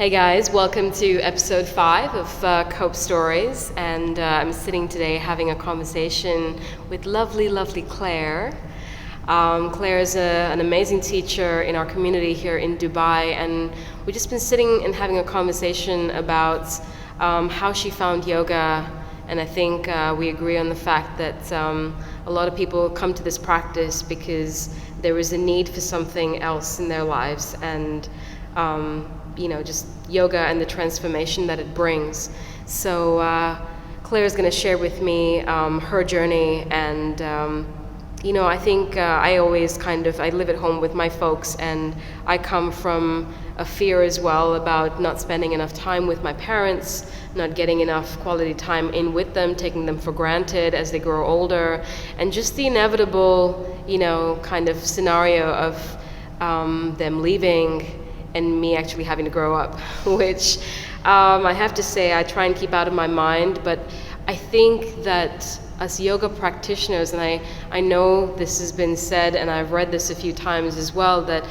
Hey guys, welcome to episode 5 of Cope Stories, and I'm sitting today having a conversation with lovely Clare. Clare is an amazing teacher in our community here in Dubai, and we've just been sitting and having a conversation about how she found yoga, and I think we agree on the fact that a lot of people come to this practice because there is a need for something else in their lives, and just yoga and the transformation that it brings. So Claire is going to share with me her journey, and I think I always I live at home with my folks, and I come from a fear as well about not spending enough time with my parents, not getting enough quality time in with them, taking them for granted as they grow older, and just the inevitable, scenario of them leaving and me actually having to grow up, which I have to say I try and keep out of my mind. But I think that as yoga practitioners, and I know this has been said, and I've read this a few times as well, that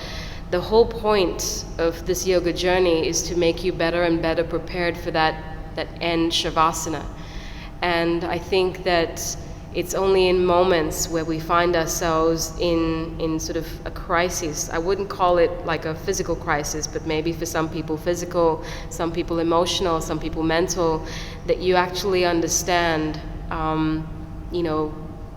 the whole point of this yoga journey is to make you better and better prepared for that end shavasana. And I think that it's only in moments where we find ourselves in sort of a crisis. I wouldn't call it like a physical crisis, but maybe for some people physical, some people emotional, some people mental, that you actually understand,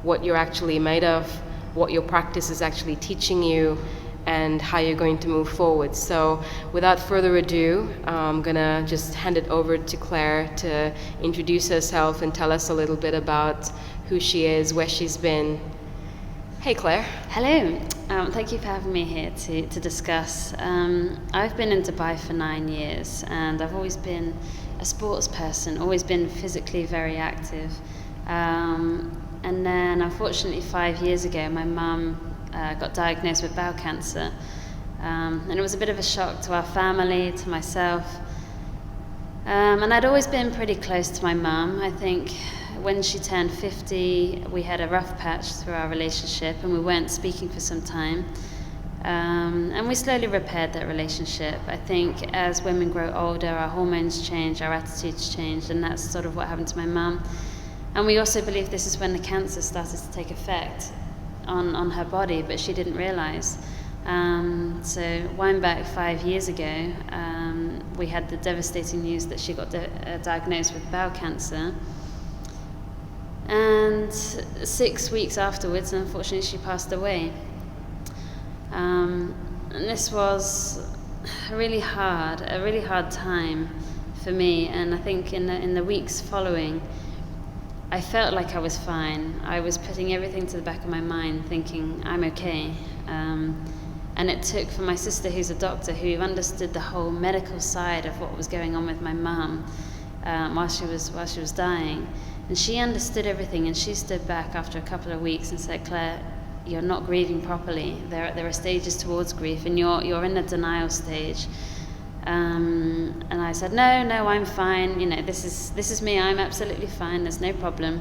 what you're actually made of, what your practice is actually teaching you, and how you're going to move forward. So without further ado, I'm gonna just hand it over to Claire to introduce herself and tell us a little bit about who she is, where she's been. Hey Claire. Hello, thank you for having me here to discuss. I've been in Dubai for 9 years, and I've always been a sports person, always been physically very active. And then unfortunately 5 years ago my mum got diagnosed with bowel cancer, and it was a bit of a shock to our family, to myself, and I'd always been pretty close to my mum. I think when she turned 50 we had a rough patch through our relationship and we weren't speaking for some time, and we slowly repaired that relationship. I think as women grow older our hormones change, our attitudes change, and that's sort of what happened to my mum. And we also believe this is when the cancer started to take effect on her body, but she didn't realize. So wind back 5 years ago, we had the devastating news that she got diagnosed with bowel cancer, and 6 weeks afterwards unfortunately she passed away. And this was a really hard time for me, and I think in the weeks following I felt like I was fine. I was putting everything to the back of my mind, thinking I'm okay. And it took for my sister, who's a doctor, who understood the whole medical side of what was going on with my mum while she was dying, and she understood everything. And she stood back after a couple of weeks and said, "Claire, you're not grieving properly. There are stages towards grief, and you're in the denial stage." And I said, no, I'm fine. This is me. I'm absolutely fine. There's no problem.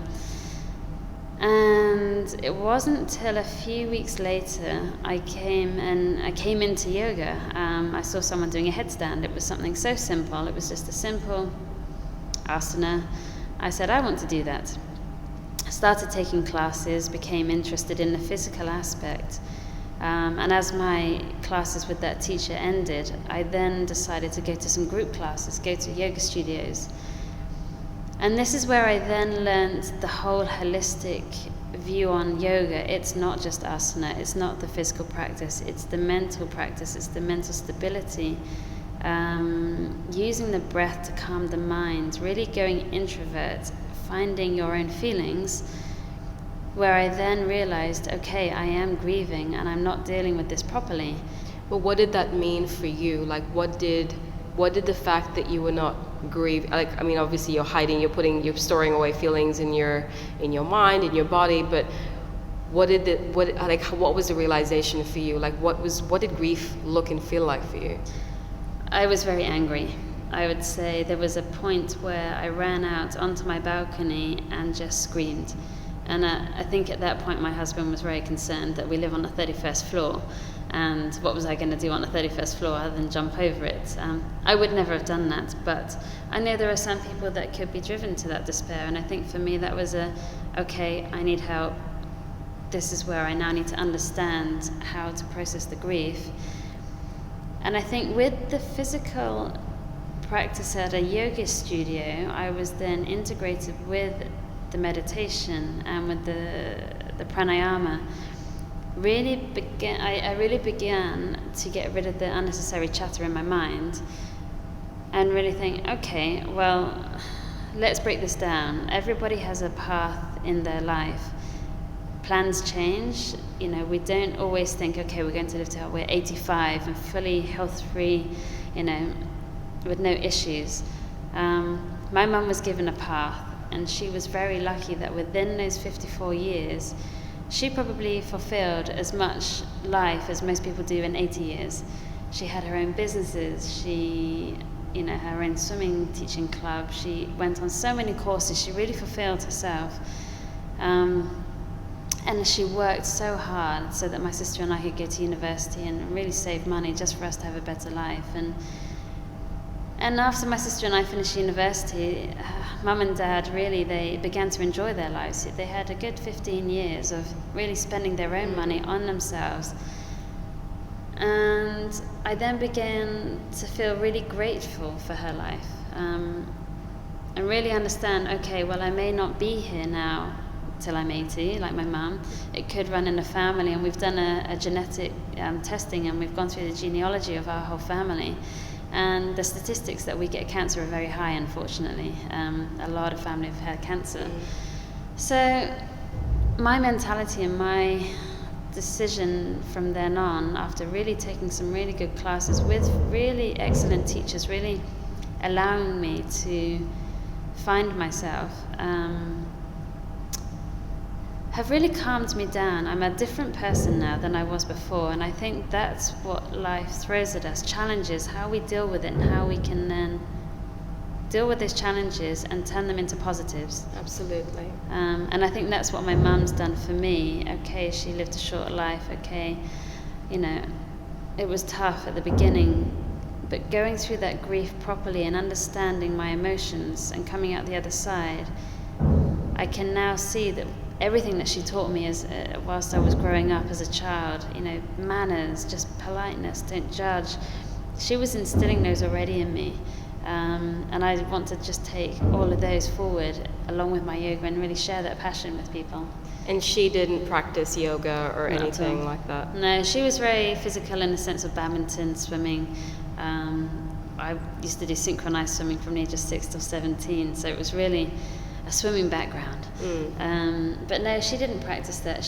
And it wasn't till a few weeks later I came into yoga. I saw someone doing a headstand. It was something so simple. It was just a simple asana. I said, I want to do that. I started taking classes, became interested in the physical aspect. And as my classes with that teacher ended, I then decided to go to some group classes, go to yoga studios. And this is where I then learned the whole holistic view on yoga. It's not just asana, it's not the physical practice, it's the mental practice, it's the mental stability, using the breath to calm the mind, really going introvert, finding your own feelings, where I then realized, okay, I am grieving and I'm not dealing with this properly. But what did that mean for you? Like, what did the fact that you were not grieving, obviously you're hiding, you're storing away feelings in your mind, in your body, but what was the realization for you? Like, what did grief look and feel like for you? I was very angry. I would say there was a point where I ran out onto my balcony and just screamed. And I think at that point my husband was very concerned that we live on the 31st floor, And what was I going to do on the 31st floor other than jump over it? I would never have done that, but I know there are some people that could be driven to that despair, and I think for me that was okay, I need help. This is where I now need to understand how to process the grief. And I think with the physical practice at a yoga studio, I was then integrated with the meditation and with the pranayama. I really began to get rid of the unnecessary chatter in my mind and really think, okay, well, let's break this down. Everybody has a path in their life. Plans change. We don't always think, okay, we're going to live till we're 85 and fully health-free, with no issues. My mum was given a path, and she was very lucky that within those 54 years, she probably fulfilled as much life as most people do in 80 years. She had her own businesses, she, her own swimming teaching club, she went on so many courses, she really fulfilled herself. And she worked so hard so that my sister and I could go to university and really save money just for us to have a better life. And after my sister and I finished university, Mum and Dad really, they began to enjoy their lives. They had a good 15 years of really spending their own money on themselves. And I then began to feel really grateful for her life. And really understand, okay, well, I may not be here now till I'm 80, like my mum. It could run in the family, and we've done a genetic testing, and we've gone through the genealogy of our whole family. And the statistics that we get cancer are very high, unfortunately. A lot of family have had cancer. So my mentality and my decision from then on, after really taking some really good classes with really excellent teachers, really allowing me to find myself, have really calmed me down. I'm a different person now than I was before, and I think that's what life throws at us, challenges, how we deal with it and how we can then deal with those challenges and turn them into positives. Absolutely. And I think that's what my mum's done for me. Okay, she lived a short life, okay, it was tough at the beginning, but going through that grief properly and understanding my emotions and coming out the other side, I can now see that everything that she taught me as whilst I was growing up as a child, manners, just politeness, don't judge, she was instilling those already in me. And I want to just take all of those forward along with my yoga and really share that passion with people. And she didn't practice yoga or Not anything at all. like that? No, she was very physical in the sense of badminton, swimming. I used to do synchronized swimming from the age of 6 to 17, so it was really a swimming background. But no, she didn't practice that.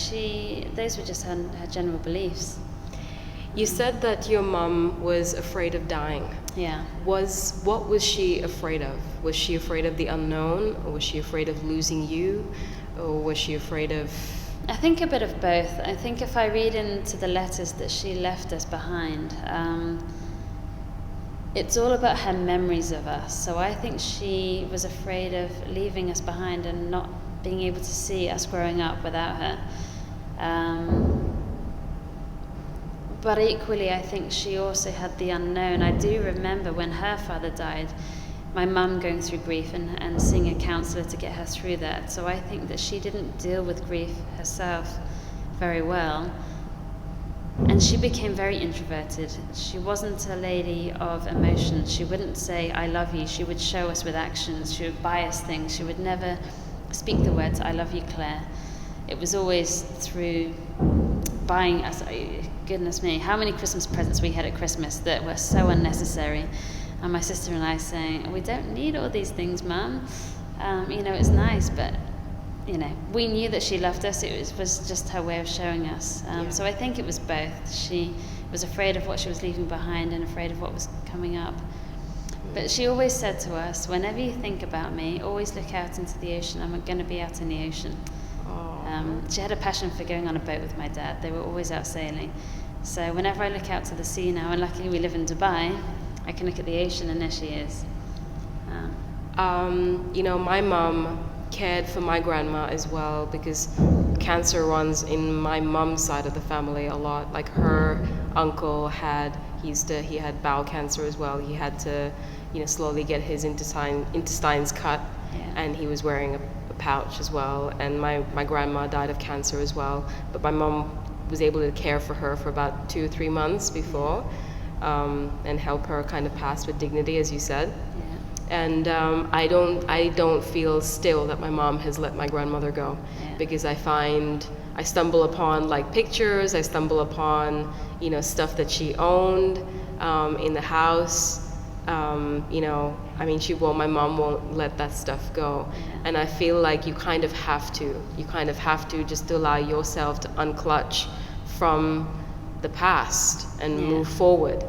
Those were just her general beliefs. You said that your mum was afraid of dying. Yeah. What was she afraid of? Was she afraid of the unknown, or was she afraid of losing you, or was she afraid of... I think a bit of both. I think if I read into the letters that she left us behind, it's all about her memories of us. So I think she was afraid of leaving us behind and not being able to see us growing up without her. But equally, I think she also had the unknown. I do remember when her father died, my mum going through grief and seeing a counsellor to get her through that. So I think that she didn't deal with grief herself very well. And she became very introverted. She wasn't a lady of emotion. She wouldn't say, I love you. She would show us with actions. She would buy us things. She would never speak the words, I love you, Claire. It was always through buying us, goodness me, how many Christmas presents we had at Christmas that were so unnecessary. And my sister and I saying, we don't need all these things, Mum. It's nice, but we knew that she loved us. It was just her way of showing us. So I think it was both. She was afraid of what she was leaving behind and afraid of what was coming up. But she always said to us, whenever you think about me, always look out into the ocean. I'm going to be out in the ocean. She had a passion for going on a boat with my dad. They were always out sailing. So whenever I look out to the sea now, and luckily we live in Dubai, I can look at the ocean and there she is. My mum cared for my grandma as well, because cancer runs in my mum's side of the family a lot. Like her uncle he had bowel cancer as well. He had to, slowly get his intestines cut, and he was wearing a pouch as well. And my grandma died of cancer as well, but my mom was able to care for her for about 2 or 3 months before, and help her kind of pass with dignity, as you said. And I don't feel still that my mom has let my grandmother go, because I stumble upon like pictures, I stumble upon stuff that she owned in the house. My mom won't let that stuff go, and I feel like you kind of have to just allow yourself to unclutch from the past and move forward.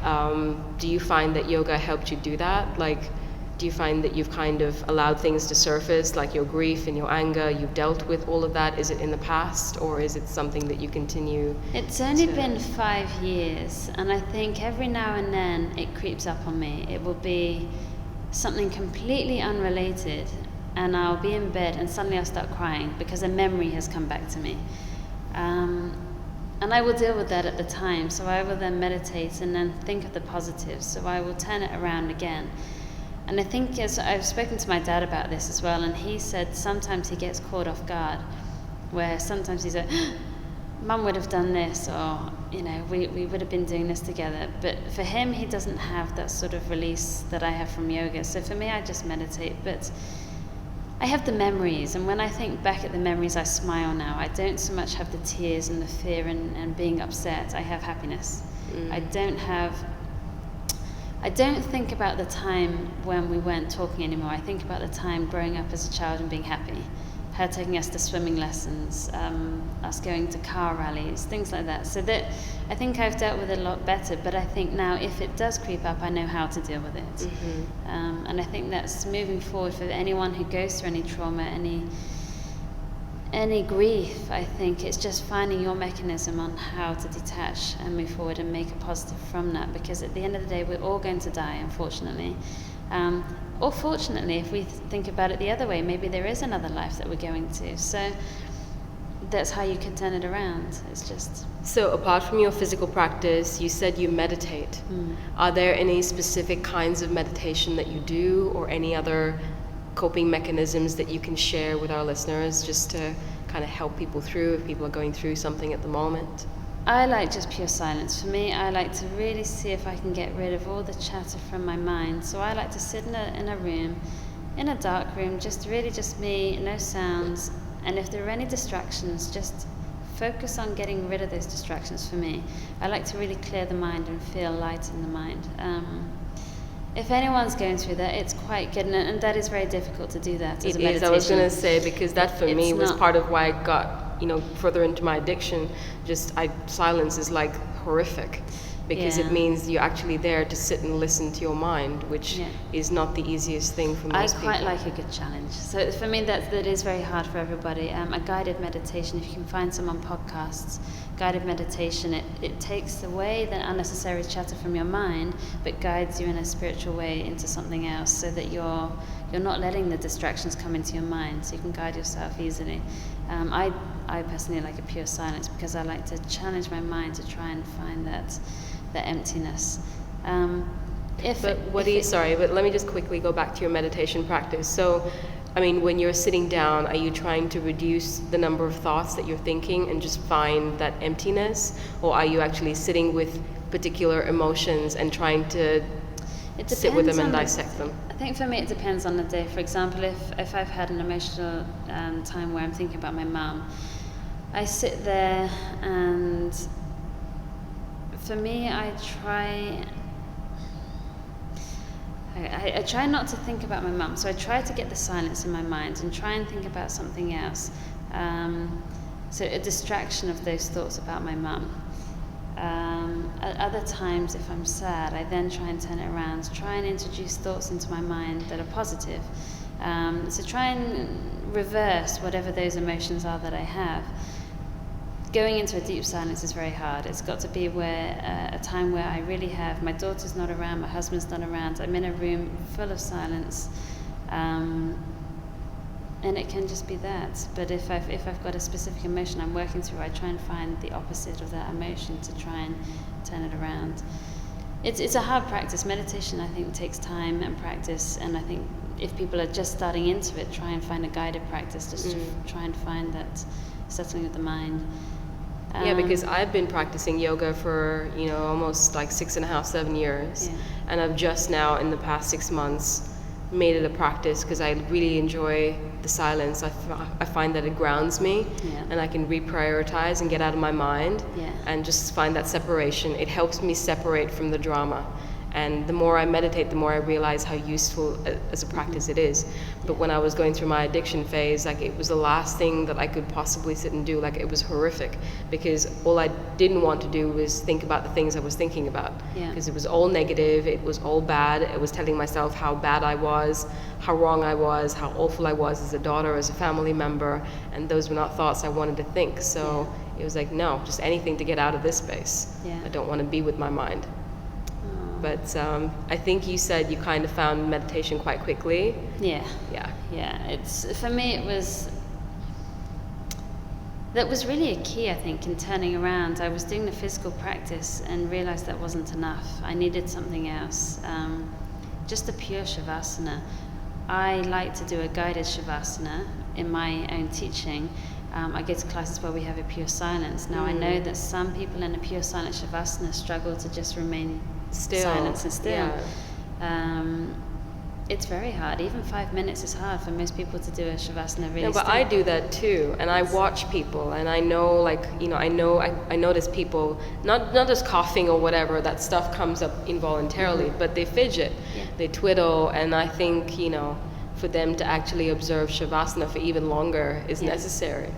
Do you find that yoga helped you do that? Like, do you find that you've kind of allowed things to surface, like your grief and your anger, you've dealt with all of that? Is it in the past, or is it something that you continue? It's only been 5 years, and I think every now and then it creeps up on me. It will be something completely unrelated, and I'll be in bed and suddenly I'll start crying because a memory has come back to me. And I will deal with that at the time, so I will then meditate and then think of the positives, so I will turn it around again. And I think, as I've spoken to my dad about this as well, and he said sometimes he gets caught off guard, where sometimes he's like, Mum would have done this, or we would have been doing this together. But for him, he doesn't have that sort of release that I have from yoga. So for me, I just meditate, but I have the memories, and when I think back at the memories, I smile now. I don't so much have the tears and the fear and being upset. I have happiness. I don't think about the time when we weren't talking anymore. I think about the time growing up as a child and being happy. Her taking us to swimming lessons, us going to car rallies, things like that. So that I think I've dealt with it a lot better, but I think now if it does creep up, I know how to deal with it. And I think that's moving forward for anyone who goes through any trauma, any grief. I think it's just finding your mechanism on how to detach and move forward and make a positive from that, because at the end of the day, we're all going to die, unfortunately. Or fortunately, if we think about it the other way, maybe there is another life that we're going to. So that's how you can turn it around. It's just... So apart from your physical practice, you said you meditate. Are there any specific kinds of meditation that you do, or any other coping mechanisms that you can share with our listeners, just to kind of help people through if people are going through something at the moment? I like just pure silence. For me, I like to really see if I can get rid of all the chatter from my mind. So I like to sit in a room, in a dark room, just me, no sounds. And if there are any distractions, just focus on getting rid of those distractions for me. I like to really clear the mind and feel light in the mind. If anyone's going through that, it's quite good, and that is very difficult to do that as a meditation. I was going to say, because that for me was part of why I got further into my addiction. Silence is like horrific, because it means you're actually there to sit and listen to your mind, which is not the easiest thing for most people. I quite like a good challenge. So for me, that is very hard for everybody. A guided meditation, if you can find some on podcasts, guided meditation, it takes away the unnecessary chatter from your mind, but guides you in a spiritual way into something else, so that you're not letting the distractions come into your mind, so you can guide yourself easily. I personally like a pure silence, because I like to challenge my mind to try and find that emptiness. But let me just quickly go back to your meditation practice. So, when you're sitting down, are you trying to reduce the number of thoughts that you're thinking and just find that emptiness? Or are you actually sitting with particular emotions and trying to sit with them and dissect them? I think for me it depends on the day. For example, if I've had an emotional time where I'm thinking about my mum, I sit there, and for me I try not to think about my mum, so I try to get the silence in my mind and try and think about something else. So a distraction of those thoughts about my mum. At other times, if I'm sad, I then try and turn it around, try and introduce thoughts into my mind that are positive. So try and reverse whatever those emotions are that I have. Going into a deep silence is very hard. It's got to be a time where I really have, my daughter's not around, my husband's not around, I'm in a room full of silence. and it can just be that. But if I've got a specific emotion I'm working through, I try and find the opposite of that emotion to try and turn it around. It's a hard practice. Meditation, I think, takes time and practice, and I think if people are just starting into it, try and find a guided practice, just to try and find that settling of the mind. Yeah, because I've been practicing yoga for, almost like 6.5, 7 years. Yeah. And I've just now, in the past 6 months, made it a practice because I really enjoy the silence. I find that it grounds me, and I can reprioritize and get out of my mind, and just find that separation. It helps me separate from the drama. And the more I meditate, the more I realize how useful as a practice it is. But when I was going through my addiction phase, like, it was the last thing that I could possibly sit and do. Like, it was horrific because all I didn't want to do was think about the things I was thinking about. Because it was all negative, it was all bad. It was telling myself how bad I was, how wrong I was, how awful I was as a daughter, as a family member. And those were not thoughts I wanted to think. So it was like, no, just anything to get out of this space. I don't want to be with my mind. But I think you said you kind of found meditation quite quickly. Yeah. It's, for me, that was really a key, I think, in turning around. I was doing the physical practice and realized that wasn't enough. I needed something else. Just a pure shavasana. I like to do a guided shavasana in my own teaching. I go to classes where we have a pure silence. Now, I know that some people in a pure silent shavasana struggle to just remain silence and still. It's very hard. Even 5 minutes is hard for most people to do a shavasana really. No, but still. I do that too, and I watch people, and I know, like, I notice people not just coughing or whatever. That stuff comes up involuntarily, but they fidget, they twiddle, and I think for them to actually observe shavasana for even longer is necessary.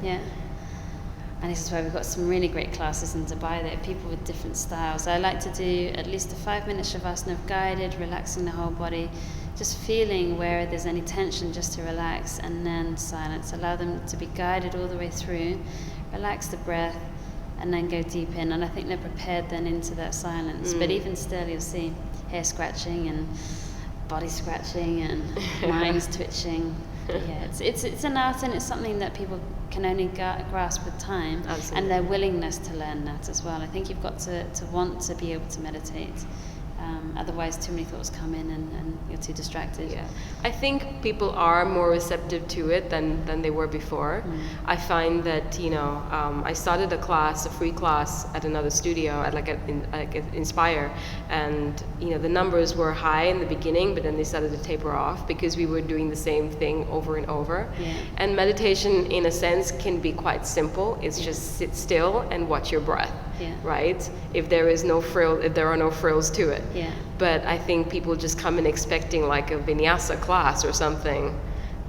And this is why we've got some really great classes in Dubai that are people with different styles. I like to do at least a 5-minute shavasana of guided, relaxing the whole body, just feeling where there's any tension, just to relax, and then silence. Allow them to be guided all the way through, relax the breath, and then go deep in. And I think they're prepared then into that silence. But even still, you'll see hair scratching and body scratching and minds twitching. It's an art, and it's something that people can only grasp with time. Absolutely. And their willingness to learn that as well. I think you've got to want to be able to meditate. Otherwise, too many thoughts come in and you're too distracted. I think people are more receptive to it than they were before. I find that I started a free class at another studio at Inspire, and the numbers were high in the beginning, but then they started to taper off because we were doing the same thing over and over. And meditation, in a sense, can be quite simple. It's just sit still and watch your breath. Right? If there are no frills to it. But I think people just come in expecting like a vinyasa class or something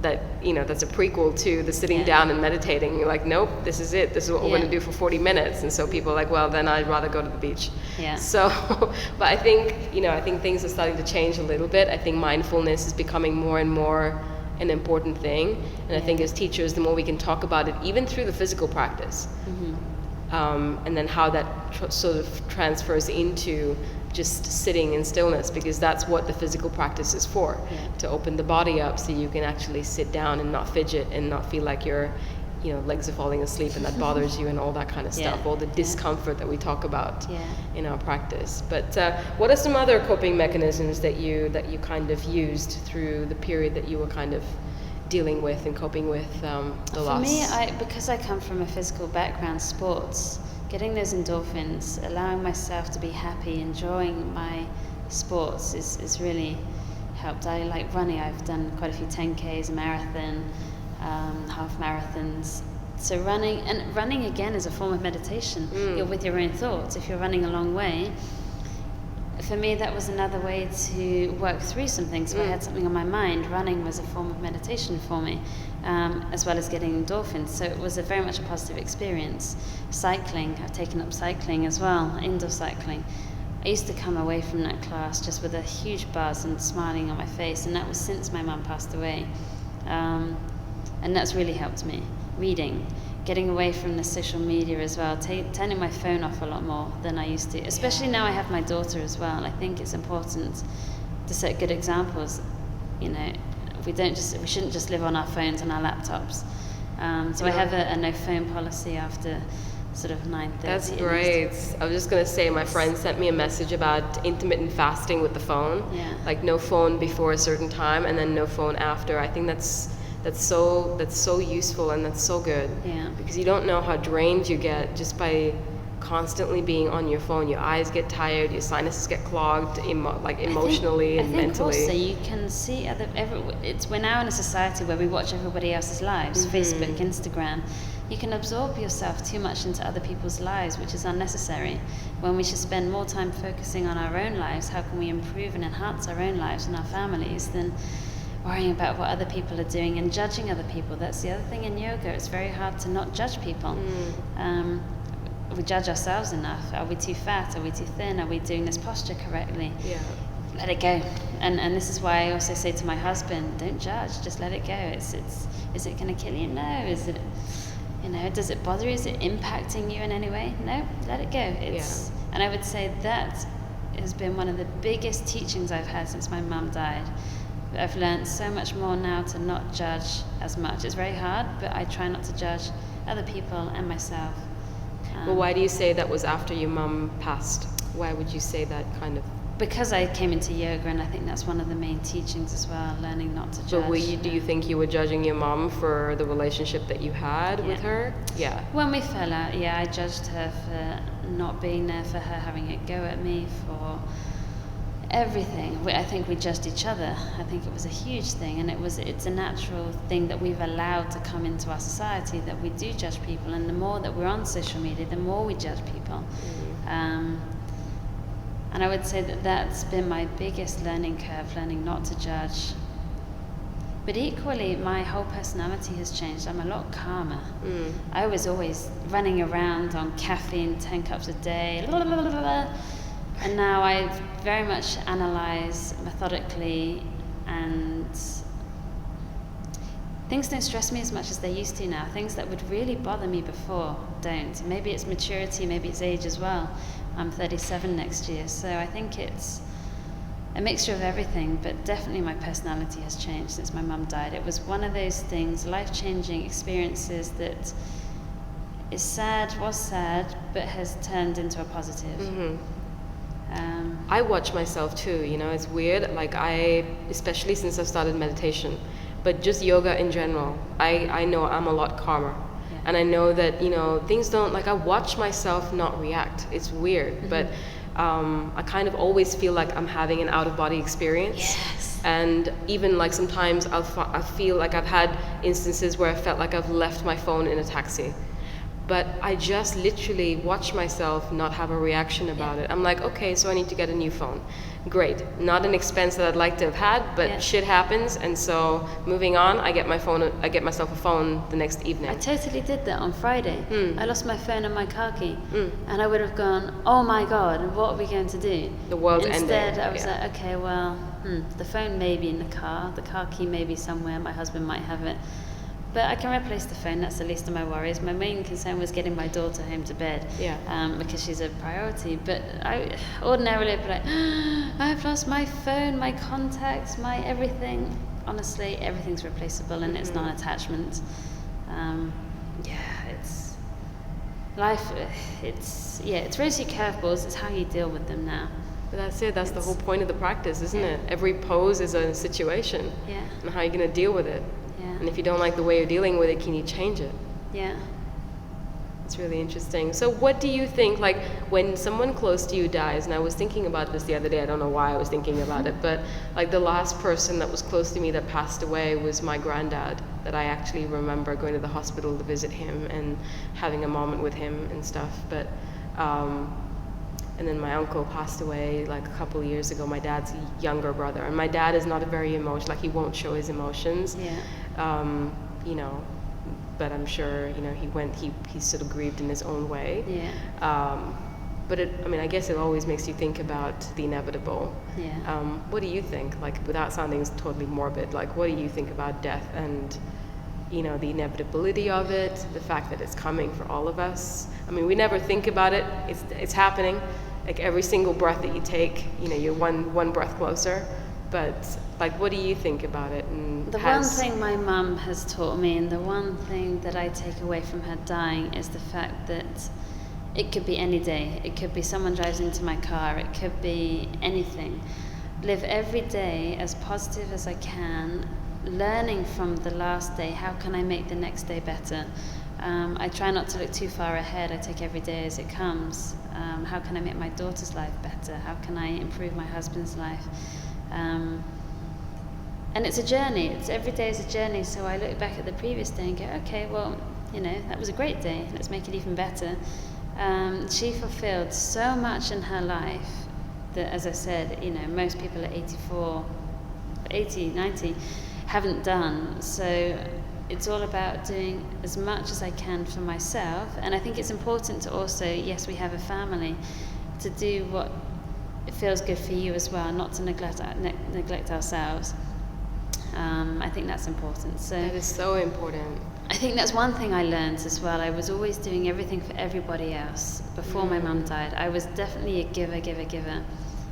that that's a prequel to the sitting down and meditating. You're like, nope, this is it. This is what we're going to do for 40 minutes. And so people are like, well, then I'd rather go to the beach. So, but I think things are starting to change a little bit. I think mindfulness is becoming more and more an important thing. And I think as teachers, the more we can talk about it, even through the physical practice, and then how that sort of transfers into just sitting in stillness, because that's what the physical practice is for, to open the body up so you can actually sit down and not fidget and not feel like your legs are falling asleep and that bothers you and all that kind of stuff, all the discomfort that we talk about in our practice. But what are some other coping mechanisms that you kind of used through the period that you were kind of dealing with and coping with the loss? For me, because I come from a physical background, sports, getting those endorphins, allowing myself to be happy, enjoying my sports is really helped. I like running. I've done quite a few 10Ks, a marathon, half marathons. So running again is a form of meditation. You're with your own thoughts. If you're running a long way, for me that was another way to work through some things. If I had something on my mind, running was a form of meditation for me, as well as getting endorphins. So it was very much a positive experience. Cycling, I've taken up cycling as well, indoor cycling. I used to come away from that class just with a huge buzz and smiling on my face, and that was since my mum passed away. And that's really helped me. Reading, getting away from the social media as well, turning my phone off a lot more than I used to, especially now I have my daughter as well. I think it's important to set good examples. we shouldn't just live on our phones and our laptops. So I have a no phone policy after sort of 9:30. That's great. I was just gonna say, my friend sent me a message about intermittent fasting with the phone. Yeah. Like no phone before a certain time, and then no phone after. I think that's so useful, and that's so good. Yeah. Because you don't know how drained you get just by constantly being on your phone. Your eyes get tired, your sinuses get clogged, emotionally and mentally. I think also you can see we're now in a society where we watch everybody else's lives, Facebook, Instagram. You can absorb yourself too much into other people's lives, which is unnecessary, when we should spend more time focusing on our own lives. How can we improve and enhance our own lives and our families than worrying about what other people are doing and judging other people? That's the other thing in yoga. It's very hard to not judge people. We judge ourselves enough. Are we too fat? Are we too thin? Are we doing this posture correctly? Yeah. Let it go. And this is why I also say to my husband, don't judge, just let it go. Is it going to kill you? No. Is it, does it bother you? Is it impacting you in any way? No, let it go. And I would say that has been one of the biggest teachings I've had since my mum died. I've learned so much more now to not judge as much. It's very hard, but I try not to judge other people and myself. Well, why do you say that was after your mum passed? Why would you say that kind of? Because I came into yoga, and I think that's one of the main teachings as well, learning not to judge. But do you think you were judging your mum for the relationship that you had with her? Yeah. When we fell out, I judged her for not being there for her, having a go at me, for everything. I think we judged each other. I think it was a huge thing, and it's a natural thing that we've allowed to come into our society, that we do judge people, and the more that we're on social media, the more we judge people. And I would say that that's been my biggest learning curve, learning not to judge. But equally, my whole personality has changed. I'm a lot calmer. I was always running around on caffeine, 10 cups a day, blah, blah, blah, blah. And now I very much analyze methodically, and things don't stress me as much as they used to now. Things that would really bother me before don't. Maybe it's maturity, maybe it's age as well. I'm 37 next year, so I think it's a mixture of everything, but definitely my personality has changed since my mum died. It was one of those things, life-changing experiences that was sad, but has turned into a positive. I watch myself too, it's weird. Especially since I've started meditation, but just yoga in general, I know I'm a lot calmer. Yeah. And I know that, things don't, I watch myself not react. It's weird, but I kind of always feel like I'm having an out-of-body experience. Yes. And even sometimes I feel like I've had instances where I felt like I've left my phone in a taxi. But I just literally watch myself not have a reaction about it. I'm like, okay, so I need to get a new phone. Great. Not an expense that I'd like to have had, but shit happens, and so moving on, I get myself a phone the next evening. I totally did that on Friday. I lost my phone and my car key. And I would have gone, oh my God, what are we going to do? The world's ending. Instead, I was like, okay, well, the phone may be in the car key may be somewhere, my husband might have it. But I can replace the phone, that's the least of my worries. My main concern was getting my daughter home to bed, because she's a priority. But I ordinarily would be like, I've lost my phone, my contacts, my everything. Honestly, everything's replaceable, and it's non-attachment. It's life. It throws you curveballs. It's how you deal with them now. But that's it. That's the whole point of the practice, isn't it? Every pose is a situation, and how you're going to deal with it. And if you don't like the way you're dealing with it, can you change it? Yeah. It's really interesting. So what do you think, when someone close to you dies, and I was thinking about this the other day, I don't know why I was thinking about it, but the last person that was close to me that passed away was my granddad, that I actually remember going to the hospital to visit him and having a moment with him and stuff. But and then my uncle passed away a couple of years ago, my dad's younger brother. And my dad is not a very emotional, he won't show his emotions. But I'm sure, he sort of grieved in his own way. But I guess it always makes you think about the inevitable. What do you think, without sounding totally morbid, what do you think about death and, the inevitability of it, the fact that it's coming for all of us? We never think about it, it's happening. Every single breath that you take, you're one breath closer. But like, what do you think about it? And The one thing my mum has taught me, and the one thing that I take away from her dying, is the fact that it could be any day. It could be someone drives into my car. It could be anything. Live every day as positive as I can, learning from the last day. How can I make the next day better? I try not to look too far ahead. I take every day as it comes. How can I make my daughter's life better? How can I improve my husband's life? And it's a journey. It's every day is a journey. So I look back at the previous day and go, okay, well, that was a great day. Let's make it even better. She fulfilled so much in her life that, as I said, most people at 84, 80, 90 haven't done. So it's all about doing as much as I can for myself. And I think it's important to also, yes, we have a family, to do what feels good for you as well, not to neglect ourselves. I think that's important. So that is so important. I think that's one thing I learned as well. I was always doing everything for everybody else before my mum died. I was definitely a giver,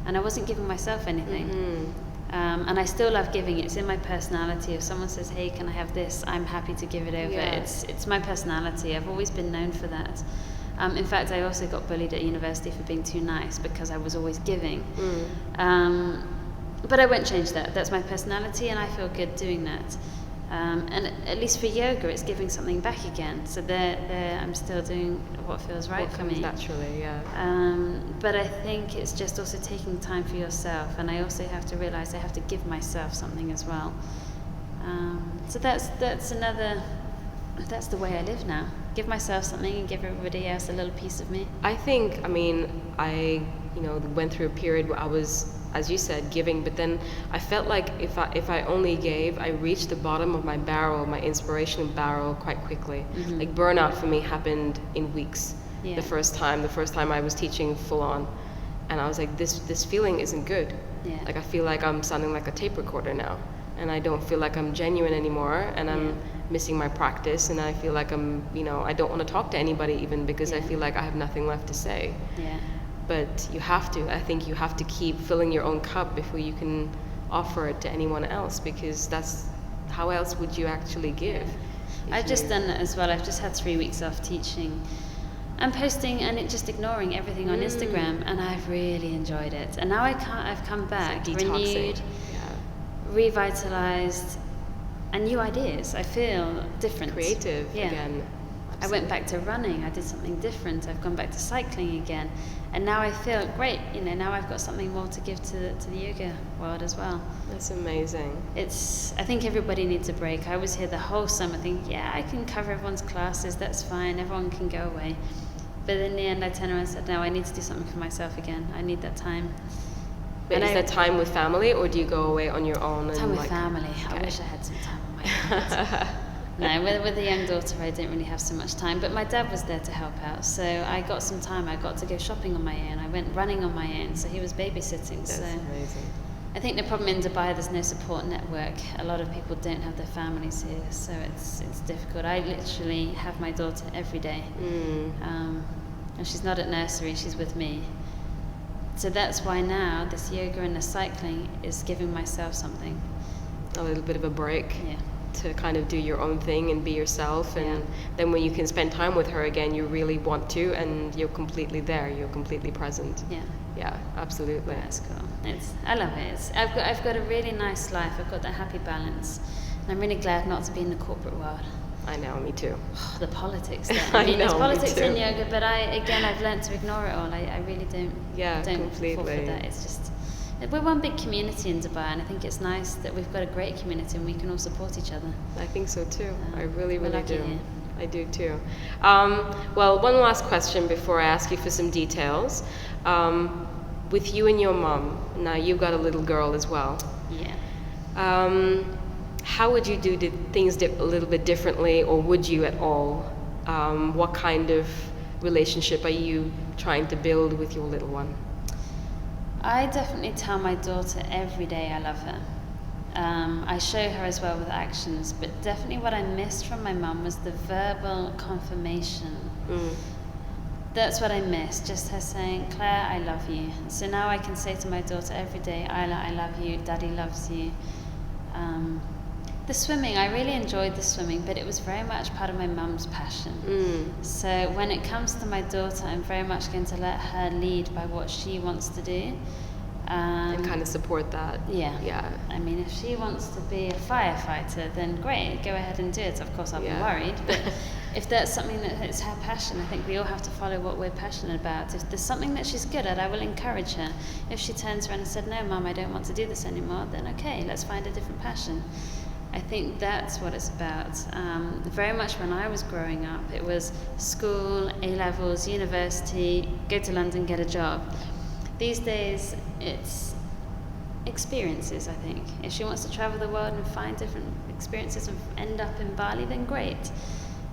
and I wasn't giving myself anything. And I still love giving. It's in my personality. If someone says, hey, can I have this, I'm happy to give it over. Yeah. It's my personality. I've always been known for that. In fact, I also got bullied at university for being too nice because I was always giving. But I won't change that. That's my personality, and I feel good doing that. And at least for yoga, it's giving something back again. So there, I'm still doing what feels right for me. Naturally, yeah. But I think it's just also taking time for yourself, and I also have to realize I have to give myself something as well. So that's the way I live now. Give myself something and give everybody else a little piece of me. I think, I went through a period where I was, as you said, giving, but then I felt like if I only gave, I reached the bottom of my barrel, my inspiration barrel, quite quickly. Like burnout for me happened in weeks. Yeah. The first time I was teaching full on, and I was like, this feeling isn't good. Yeah. Like I feel like I'm sounding like a tape recorder now, and I don't feel like I'm genuine anymore, and I'm missing my practice, and I feel like I don't want to talk to anybody even because I feel like I have nothing left to say. Yeah. But I think you have to keep filling your own cup before you can offer it to anyone else, because that's, how else would you actually give? I've just done that as well. I've just had 3 weeks off teaching and posting and just ignoring everything on Instagram, and I've really enjoyed it. And now I've come back, like renewed, revitalized, and new ideas. I feel different. Creative again. I went back to running. I did something different. I've gone back to cycling again, and now I feel great. Now I've got something more to give to the yoga world as well. That's amazing. I think everybody needs a break. I was here the whole summer thinking, I can cover everyone's classes. That's fine. Everyone can go away. But in the end, I turned around and said, no, I need to do something for myself again. I need that time. But is that time with family, or do you go away on your own? Time with family. Okay. I wish I had some time on my own. No, with a young daughter, I didn't really have so much time. But my dad was there to help out, so I got some time. I got to go shopping on my own. I went running on my own, so he was babysitting. That's amazing. I think the problem in Dubai, there's no support network. A lot of people don't have their families here, so it's difficult. I literally have my daughter every day, and she's not at nursery. She's with me. So that's why now this yoga and the cycling is giving myself something. A little bit of a break. Yeah. To kind of do your own thing and be yourself, and then when you can spend time with her again, you really want to, and you're completely there. You're completely present. Yeah, absolutely. That's cool. I love it. I've got a really nice life. I've got that happy balance, and I'm really glad not to be in the corporate world. I know, me too. The politics there. There's politics in yoga, but I've learned to ignore it all. I really don't completely. fall for that. It's just, we're one big community in Dubai, and I think it's nice that we've got a great community and we can all support each other. I think so too. I really do. Here. I do too. Well, one last question before I ask you for some details. With you and your mom, now you've got a little girl as well. Yeah. How would you do things a little bit differently, or would you at all? What kind of relationship are you trying to build with your little one? I definitely tell my daughter every day I love her. I show her as well with actions, but definitely what I missed from my mum was the verbal confirmation. that's what I miss, just her saying, Claire, I love you. So now I can say to my daughter every day, Isla, I love you, Daddy loves you. The swimming, I really enjoyed the swimming, but it was very much part of my mum's passion. So when it comes to my daughter, I'm very much going to let her lead by what she wants to do. And kind of support that. Yeah. I mean, if she wants to be a firefighter, then great, go ahead and do it. Of course, I'll be worried, but if that's something that is her passion, I think we all have to follow what we're passionate about. If there's something that she's good at, I will encourage her. If she turns around and said, no, Mum, I don't want to do this anymore, then okay, let's find a different passion. I think that's what it's about. Very much when I was growing up, it was school, A-levels, university, go to London, get a job. These days, it's experiences, I think. If she wants to travel the world and find different experiences and end up in Bali, then great.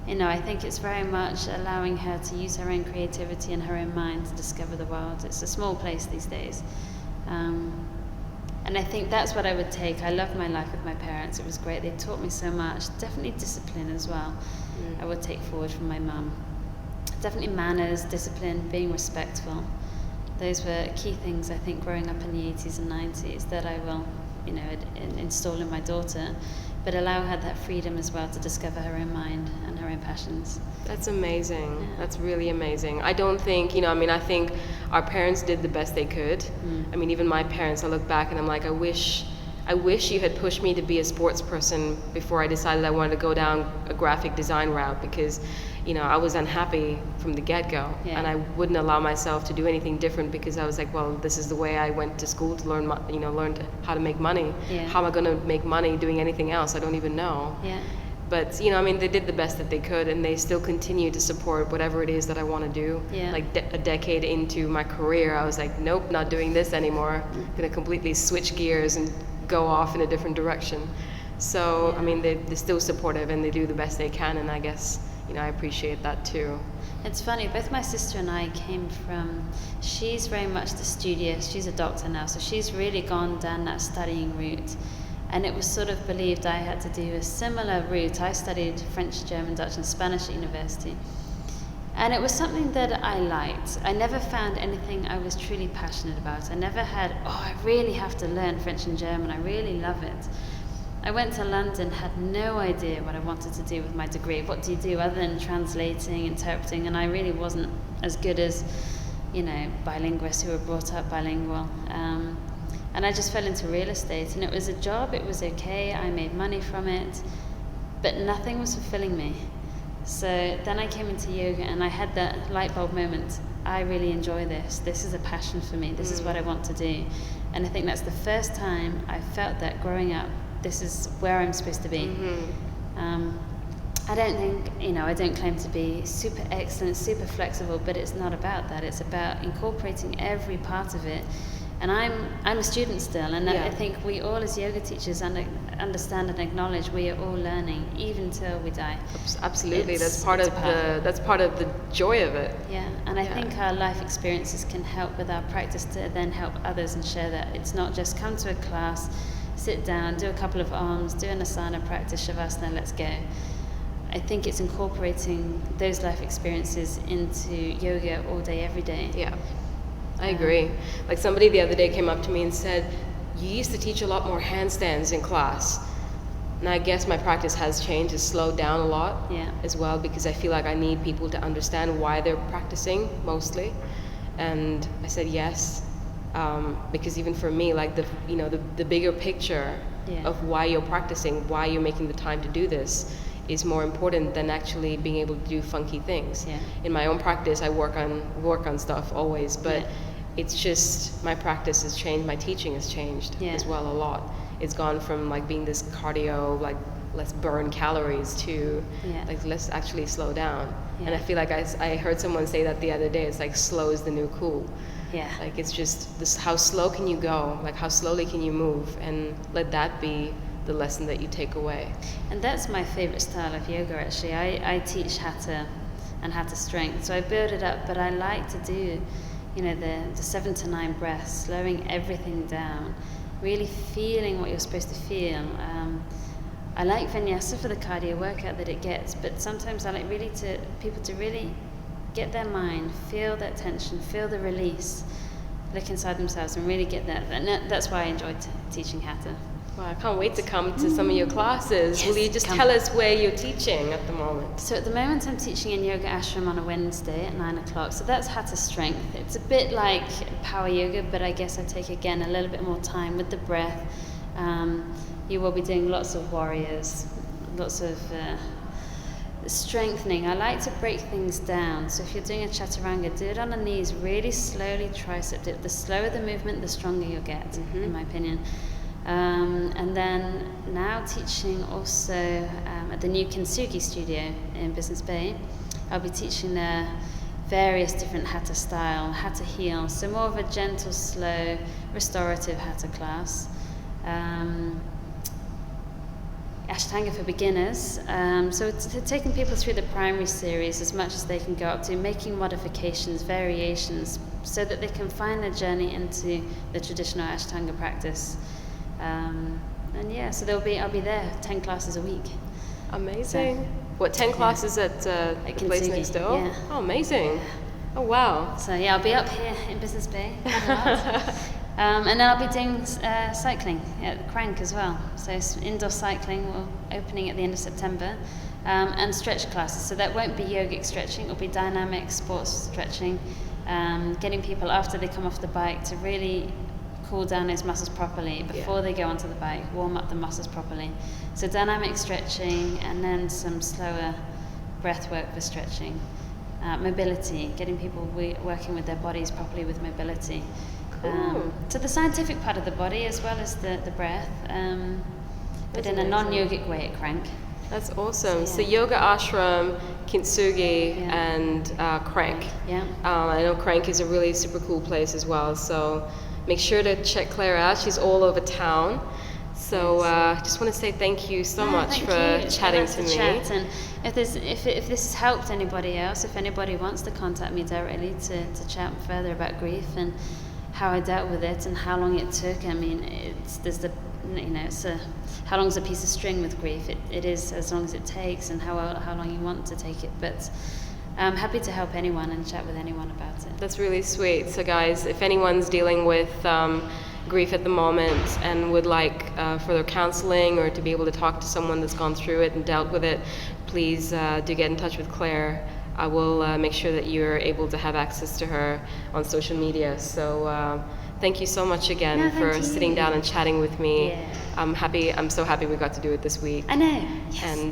I think it's very much allowing her to use her own creativity and her own mind to discover the world. It's a small place these days. And I think that's what I would take. I loved my life with my parents. It was great. They taught me so much. Definitely discipline as well. I would take forward from my mum. Definitely manners, discipline, being respectful. Those were key things, I think, growing up in the 80s and 90s that I will, install in my daughter, but allow her that freedom as well to discover her own mind and her own passions. That's amazing. Yeah. That's really amazing. I don't think, I think our parents did the best they could. I mean, even my parents, I look back and I'm like, I wish you had pushed me to be a sports person before I decided I wanted to go down a graphic design route, because I was unhappy from the get-go, and I wouldn't allow myself to do anything different, because I was like, well, this is the way I went to school to learn how to make money. How am I going to make money doing anything else? I don't even know. But they did the best that they could, and they still continue to support whatever it is that I want to do. Like a decade into my career, I was like, nope, not doing this anymore. I'm going to completely switch gears and go off in a different direction. So they're still supportive, and they do the best they can, and I guess I appreciate that too. It's funny, both my sister and I came from, she's very much the studious, she's a doctor now, so she's really gone down that studying route. And it was sort of believed I had to do a similar route. I studied French, German, Dutch and Spanish at university. And it was something that I liked. I never found anything I was truly passionate about. I never had, I really have to learn French and German, I really love it. I went to London, had no idea what I wanted to do with my degree. What do you do other than translating, interpreting? And I really wasn't as good as, bilingualists who were brought up bilingual. And I just fell into real estate, and it was a job, it was okay, I made money from it, but nothing was fulfilling me. So then I came into yoga, and I had that light bulb moment. I really enjoy this. This is a passion for me. This is what I want to do. And I think that's the first time I felt that growing up. This is where I'm supposed to be. I don't think, I don't claim to be super excellent, super flexible, but it's not about that. It's about incorporating every part of it. And I'm a student still, and I think we all as yoga teachers understand and acknowledge we are all learning, even till we die. Absolutely, that's part of the joy of it. And I think our life experiences can help with our practice to then help others and share that. It's not just come to a class, sit down, do a couple of arms, do an asana practice, shavasana, let's go. I think it's incorporating those life experiences into yoga all day, every day. I agree. Like somebody the other day came up to me and said, you used to teach a lot more handstands in class. And I guess my practice has changed, it's slowed down a lot as well, because I feel like I need people to understand why they're practicing mostly. And I said yes, because even for me, like the bigger picture of why you're practicing, why you're making the time to do this, is more important than actually being able to do funky things. In my own practice, I work on stuff always, but it's just my practice has changed, my teaching has changed as well a lot. It's gone from like being this cardio, like let's burn calories, to like let's actually slow down. And I feel like I heard someone say that the other day, it's like slow is the new cool. Like it's just this, how slow can you go, like how slowly can you move, and let that be the lesson that you take away. And that's my favorite style of yoga actually. I teach hatha and hatha strength, so I build it up, but I like to do the 7 to 9 breaths, slowing everything down, really feeling what you're supposed to feel. I like vinyasa for the cardio workout that it gets, but sometimes I like people to really get their mind, feel that tension, feel the release, look inside themselves and really get that. And that's why I enjoy teaching Hatha. Well, I can't wait to come to some of your classes. Yes, Will you just come. tell us where you're teaching at the moment? So at the moment I'm teaching in Yoga Ashram on a Wednesday at 9 o'clock. So that's Hatha Strength. It's a bit like power yoga, but I guess I take again a little bit more time with the breath. You will be doing lots of warriors, lots of strengthening. I like to break things down. So if you're doing a chaturanga, do it on the knees, really slowly tricep dip. The slower the movement, the stronger you'll get, in my opinion. And then now teaching also at the new Kintsugi studio in Business Bay. I'll be teaching there various different Hatha style, Hatha heel, so more of a gentle, slow, restorative Hatha class. Ashtanga for beginners, so it's taking people through the primary series as much as they can go up to, making modifications, variations, so that they can find their journey into the traditional Ashtanga practice. And yeah, so I'll be there 10 classes a week. Amazing. So, what, 10 classes at the place next door? Yeah. Oh, amazing. Oh, wow. So yeah, I'll be up here in Business Bay. And then I'll be doing cycling at Crank as well. So indoor cycling, opening at the end of September, and stretch classes. So that won't be yogic stretching, it'll be dynamic sports stretching, getting people after they come off the bike to really cool down those muscles properly before they go onto the bike, warm up the muscles properly. So dynamic stretching and then some slower breath work for stretching. Mobility, getting people working with their bodies properly with mobility. Cool. So the scientific part of the body as well as the breath, but in a non-yogic way at Crank. That's awesome. So Yoga Ashram, Kintsugi, and Crank. Yeah. I know Crank is a really super cool place as well, so make sure to check Clare out. She's all over town. So just want to say thank you so much for chatting to me. And if this has helped anybody else, if anybody wants to contact me directly to chat further about grief and how I dealt with it and how long it took. I mean, how long's a piece of string with grief? It is as long as it takes, and how long you want to take it. But I'm happy to help anyone and chat with anyone about it. That's really sweet. So guys, if anyone's dealing with grief at the moment and would like further counseling or to be able to talk to someone that's gone through it and dealt with it, please do get in touch with Clare. I will make sure that you're able to have access to her on social media. So thank you so much again for sitting down and chatting with me. Yeah. I'm so happy we got to do it this week. I know. Yes. And